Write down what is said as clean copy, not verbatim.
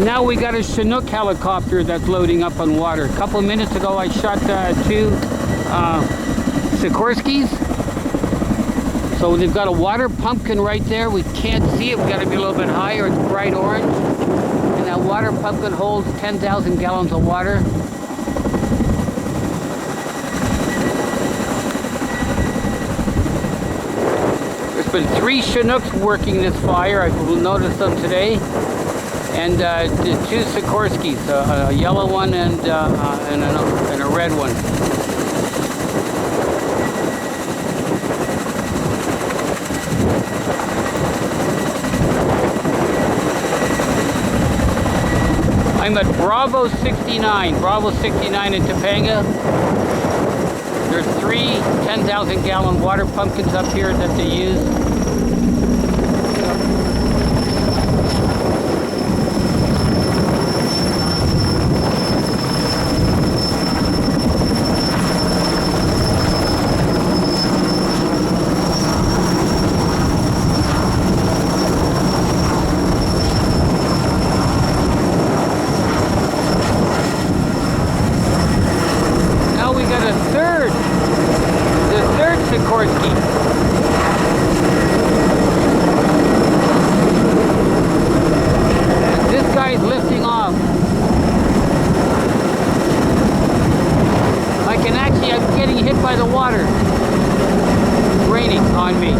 Now we got a Chinook helicopter that's loading up on water. A couple of minutes ago I shot two Sikhorskys. So they've got a water pumpkin right there. We can't see it. We got to be a little bit higher. It's bright orange. And that water pumpkin holds 10,000 gallons of water. There's been 3 Chinooks working this fire. I will notice them today. And 2 Sikhorsky's, a yellow one and a red one. I'm at Bravo 69 in Topanga. There's 3 10,000 gallon water pumpkins up here that they use. Sikhorsky. This guy's lifting off. I'm getting hit by the water. It's raining on me.